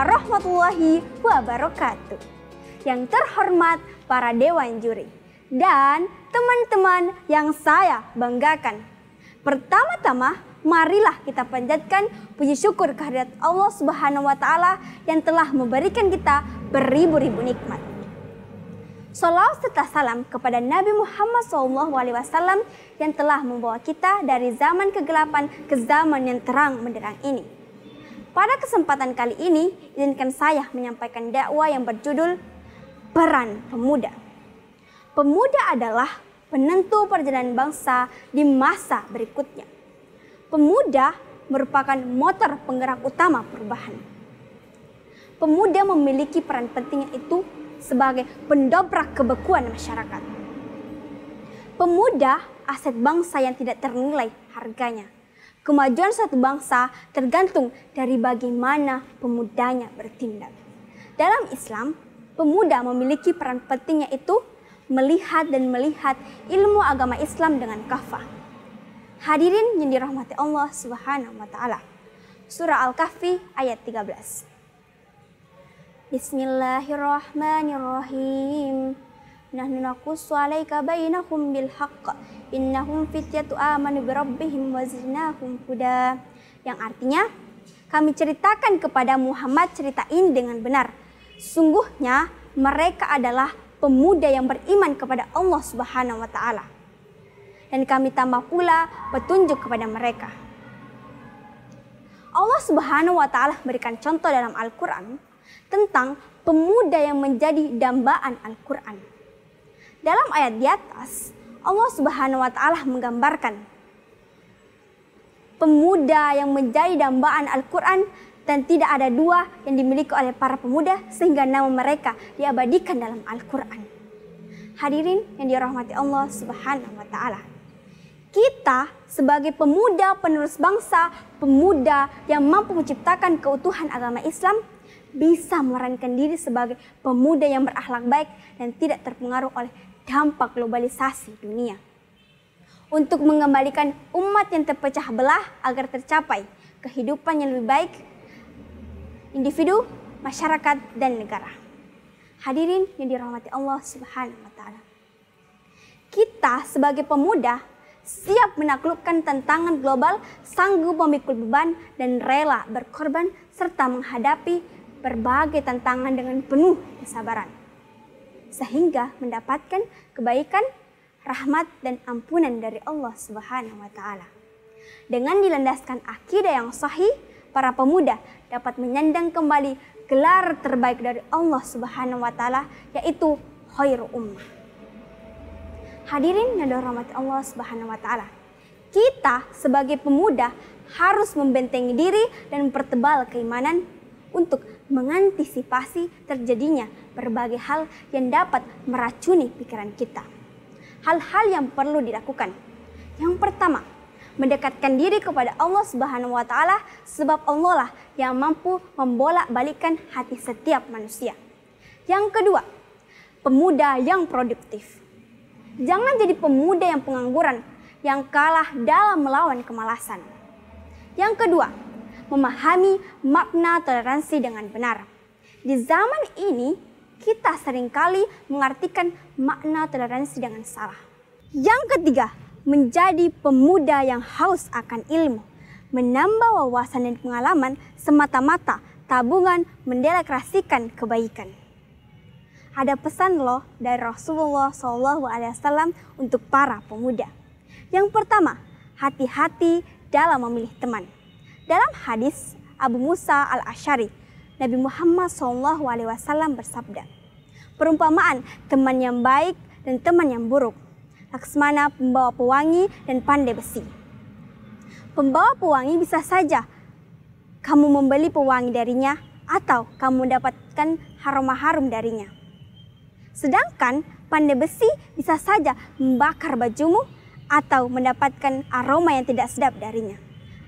warahmatullahi wabarakatuh. Yang terhormat para dewan juri dan teman-teman yang saya banggakan. Pertama-tama, marilah kita panjatkan puji syukur kehadirat Allah Subhanahu wa Ta'ala yang telah memberikan kita beribu-ribu nikmat. Salawat serta salam kepada Nabi Muhammad SAW yang telah membawa kita dari zaman kegelapan ke zaman yang terang benderang ini. Pada kesempatan kali ini, izinkan saya menyampaikan dakwah yang berjudul Peran Pemuda. Pemuda adalah penentu perjalanan bangsa di masa berikutnya. Pemuda merupakan motor penggerak utama perubahan. Pemuda memiliki peran penting itu sebagai pendobrak kebekuan masyarakat. Pemuda aset bangsa yang tidak ternilai harganya. Kemajuan suatu bangsa tergantung dari bagaimana pemudanya bertindak. Dalam Islam, pemuda memiliki peran penting yaitu melihat ilmu agama Islam dengan kafah. Hadirin yang dirahmati Allah Subhanahu wa Ta'ala. Surah Al-Kahfi ayat 13. Bismillahirrahmanirrahim. Nahnu naqussu 'alaika bainahum bil haqq innahum fityatu amanu bi rabbihim wa zidnahum huda. Yang artinya, kami ceritakan kepada Muhammad cerita ini dengan benar. Sungguhnya mereka adalah pemuda yang beriman kepada Allah Subhanahu wa Ta'ala. Dan kami tambah pula petunjuk kepada mereka. Allah Subhanahu wa Ta'ala berikan contoh dalam Al-Quran tentang pemuda yang menjadi dambaan Al-Quran. Dalam ayat di atas, Allah Subhanahu wa Ta'ala menggambarkan pemuda yang menjadi dambaan Al-Quran dan tidak ada dua yang dimiliki oleh para pemuda sehingga nama mereka diabadikan dalam Al-Quran. Hadirin yang dirahmati Allah Subhanahu wa Ta'ala. Kita sebagai pemuda penerus bangsa, pemuda yang mampu menciptakan keutuhan agama Islam, bisa memerankan diri sebagai pemuda yang berakhlak baik dan tidak terpengaruh oleh dampak globalisasi dunia. Untuk mengembalikan umat yang terpecah belah agar tercapai kehidupan yang lebih baik, individu, masyarakat, dan negara. Hadirin yang dirahmati Allah Subhanahu wa Ta'ala. Kita sebagai pemuda siap menaklukkan tantangan global, sanggup memikul beban, dan rela berkorban serta menghadapi berbagai tantangan dengan penuh kesabaran. Sehingga mendapatkan kebaikan, rahmat, dan ampunan dari Allah Subhanahu wa Ta'ala. Dengan dilandaskan akidah yang sahih, para pemuda dapat menyandang kembali gelar terbaik dari Allah Subhanahu wa Ta'ala, yaitu khairu ummah. Hadirin yang dirahmati Allah Subhanahu wa Ta'ala. Kita sebagai pemuda harus membentengi diri dan mempertebal keimanan untuk mengantisipasi terjadinya berbagai hal yang dapat meracuni pikiran kita. Hal-hal yang perlu dilakukan. Yang pertama, mendekatkan diri kepada Allah Subhanahu wa Ta'ala sebab Allah lah yang mampu membolak-balikkan hati setiap manusia. Yang kedua, pemuda yang produktif. Jangan jadi pemuda yang pengangguran, yang kalah dalam melawan kemalasan. Yang kedua, memahami makna toleransi dengan benar. Di zaman ini, kita seringkali mengartikan makna toleransi dengan salah. Yang ketiga, menjadi pemuda yang haus akan ilmu. Menambah wawasan dan pengalaman semata-mata tabungan mendeklarasikan kebaikan. Ada pesan loh dari Rasulullah SAW untuk para pemuda. Yang pertama, hati-hati dalam memilih teman. Dalam hadis Abu Musa al-Asy'ari, Nabi Muhammad SAW bersabda, perumpamaan teman yang baik dan teman yang buruk, laksmana pembawa pewangi dan pandai besi. Pembawa pewangi bisa saja kamu membeli pewangi darinya atau kamu mendapatkan aroma harum darinya. Sedangkan pandai besi bisa saja membakar bajumu atau mendapatkan aroma yang tidak sedap darinya.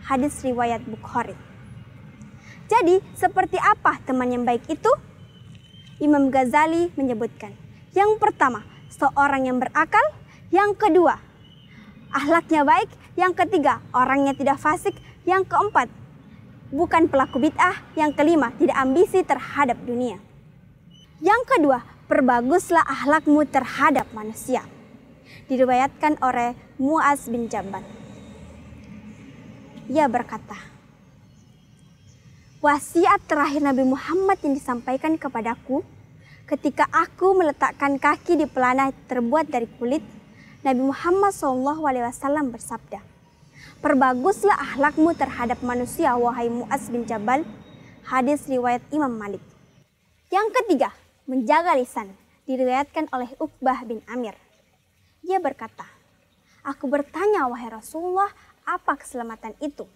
Hadis riwayat Bukhari. Jadi, seperti apa teman yang baik itu? Imam Ghazali menyebutkan, yang pertama, seorang yang berakal. Yang kedua, akhlaknya baik. Yang ketiga, orangnya tidak fasik. Yang keempat, bukan pelaku bid'ah. Yang kelima, tidak ambisi terhadap dunia. Yang kedua, perbaguslah akhlakmu terhadap manusia. Diriwayatkan oleh Mu'adz bin Jabal. Ia berkata, wasiat terakhir Nabi Muhammad yang disampaikan kepadaku ketika aku meletakkan kaki di pelana terbuat dari kulit, Nabi Muhammad SAW bersabda, perbaguslah akhlakmu terhadap manusia, wahai Mu'adz bin Jabal. Hadis riwayat Imam Malik. Yang ketiga, menjaga lisan. Diriwayatkan oleh Uqbah bin Amir. Ia berkata, aku bertanya, wahai Rasulullah, apa keselamatan itu?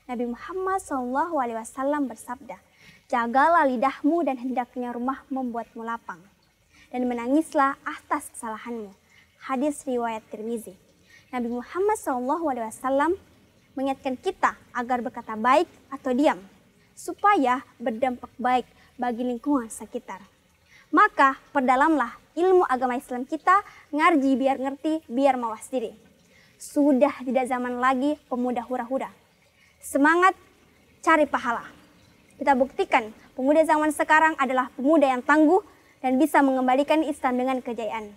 Nabi Muhammad SAW bersabda, jagalah lidahmu dan hendaknya rumah membuatmu lapang. Dan menangislah atas kesalahanmu. Hadis riwayat Tirmizi. Nabi Muhammad SAW mengingatkan kita agar berkata baik atau diam, supaya berdampak baik bagi lingkungan sekitar. Maka perdalamlah ilmu agama Islam kita, ngaji biar ngerti, biar mawas diri. Sudah tidak zaman lagi pemuda hura-hura. Semangat cari pahala. Kita buktikan pemuda zaman sekarang adalah pemuda yang tangguh dan bisa mengembalikan Islam dengan kejayaan.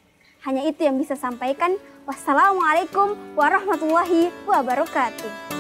Hanya itu yang bisa sampaikan. Wassalamualaikum warahmatullahi wabarakatuh.